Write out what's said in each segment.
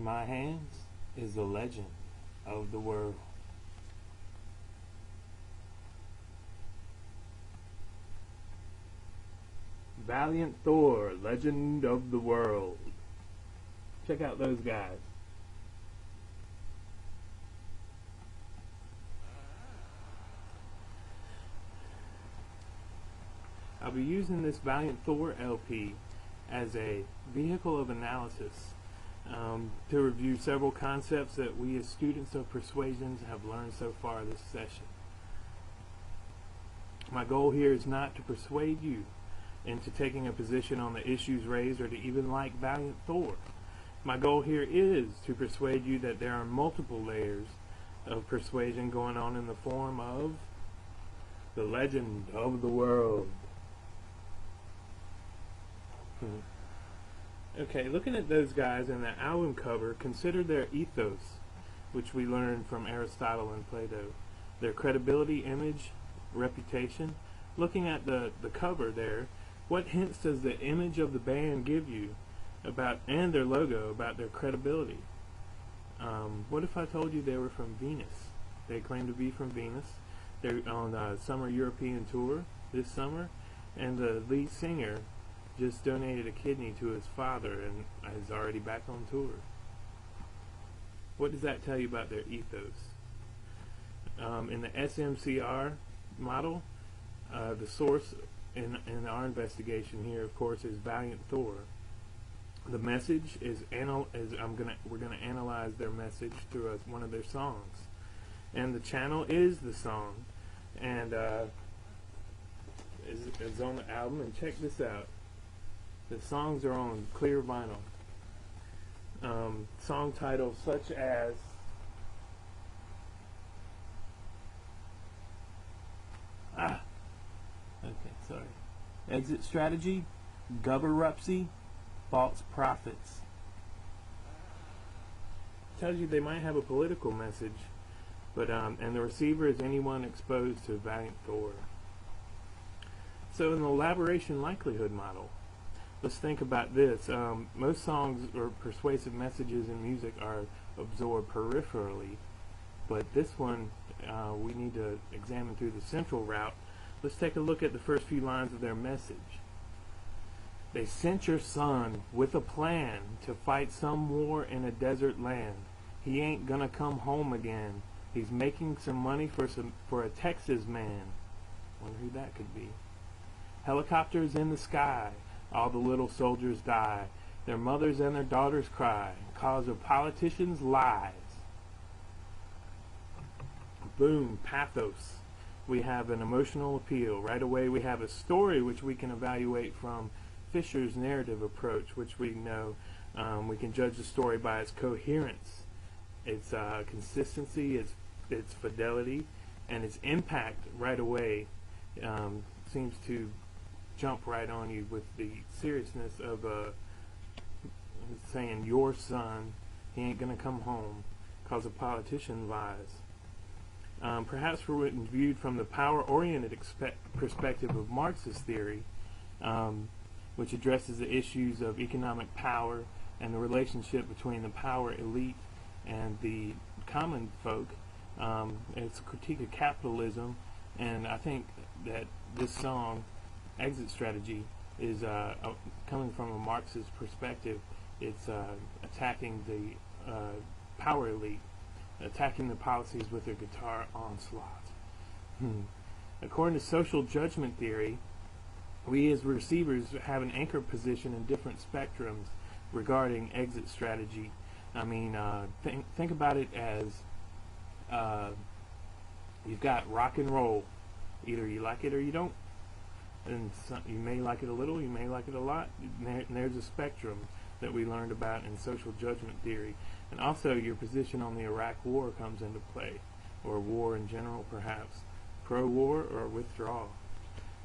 In my hands is the legend of the world. Valiant Thor, legend of the world. Check out those guys. I'll be using this Valiant Thor LP as a vehicle of analysis to review several concepts that we as students of persuasions have learned so far this session. My goal here is not to persuade you into taking a position on the issues raised or to even like Valiant Thor. My goal here is to persuade you that there are multiple layers of persuasion going on in the form of the legend of the world. Okay, looking at those guys in the album cover, consider their ethos, which we learned from Aristotle and Plato. Their credibility, image, reputation. Looking at the cover there, what hints does the image of the band give you about, and their logo, about their credibility? What if I told you they were from Venus? They claim to be from Venus. They're on a summer European tour this summer, and the lead singer just donated a kidney to his father and is already back on tour. What does that tell you about their ethos? In the SMCR model, the source in our investigation here, of course, is Valiant Thor. The message is we're gonna analyze their message through one of their songs, and the channel is the song, and is on the album. And check this out. The songs are on clear vinyl. Song titles such as Exit Strategy, Goverupsy, False Prophets. Tells you they might have a political message, but and the receiver is anyone exposed to Valiant Thor. So in the elaboration likelihood model, let's think about this. Most songs or persuasive messages in music are absorbed peripherally, but this one we need to examine through the central route. Let's take a look at the first few lines of their message. They sent your son with a plan to fight some war in a desert land. He ain't gonna come home again. He's making some money for a Texas man. Wonder who that could be. Helicopters in the sky. All the little soldiers die. Their mothers and their daughters cry cause of politicians' lies. Boom, pathos. We have an emotional appeal. Right away we have a story which we can evaluate from Fisher's narrative approach, which we know we can judge the story by its coherence, its consistency, its fidelity, and its impact right away seems to jump right on you with the seriousness of saying your son, he ain't gonna come home cause a politician lies. Perhaps when viewed from the power-oriented perspective of Marxist theory, which addresses the issues of economic power and the relationship between the power elite and the common folk, it's a critique of capitalism, and I think that this song, Exit Strategy, is coming from a Marxist perspective. It's attacking the power elite, attacking the policies with their guitar onslaught. According to social judgment theory, we as receivers have an anchor position in different spectrums regarding exit strategy. I mean, think about it as you've got rock and roll. Either you like it or you don't. And you may like it a little, you may like it a lot. And there's a spectrum that we learned about in social judgment theory. And also your position on the Iraq War comes into play, or war in general perhaps. Pro-war or withdrawal.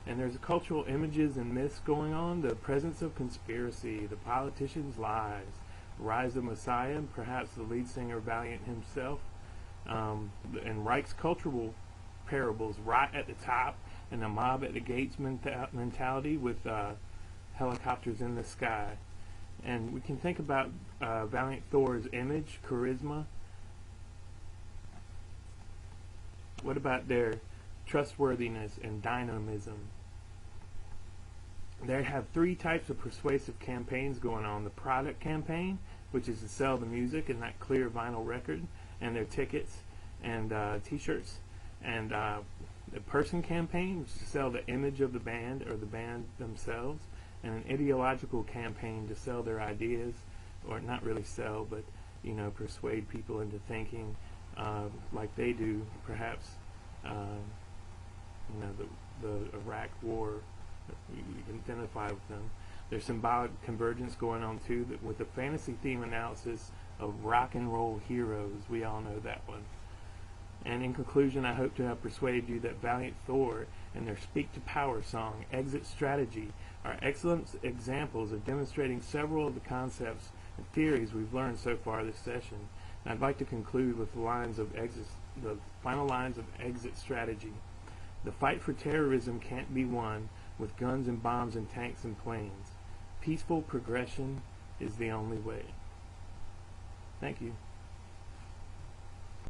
And there's cultural images and myths going on, the presence of conspiracy, the politician's lies, rise of Messiah, and perhaps the lead singer Valiant himself, and Reich's cultural parables right at the top, and the mob at the gates mentality with helicopters in the sky. And we can think about Valiant Thor's image, charisma. What about their trustworthiness and dynamism? They have three types of persuasive campaigns going on. The product campaign, which is to sell the music and that clear vinyl record and their tickets and t-shirts. And the person campaign, which is to sell the image of the band or the band themselves. And an ideological campaign to sell their ideas, or not really sell, but persuade people into thinking like they do, perhaps. The Iraq War, you can identify with them. There's symbolic convergence going on too, with the fantasy theme analysis of rock and roll heroes. We all know that one. And in conclusion, I hope to have persuaded you that Valiant Thor and their Speak to Power song, Exit Strategy, are excellent examples of demonstrating several of the concepts and theories we've learned so far this session. And I'd like to conclude with the final lines of Exit Strategy. The fight for terrorism can't be won with guns and bombs and tanks and planes. Peaceful progression is the only way. Thank you.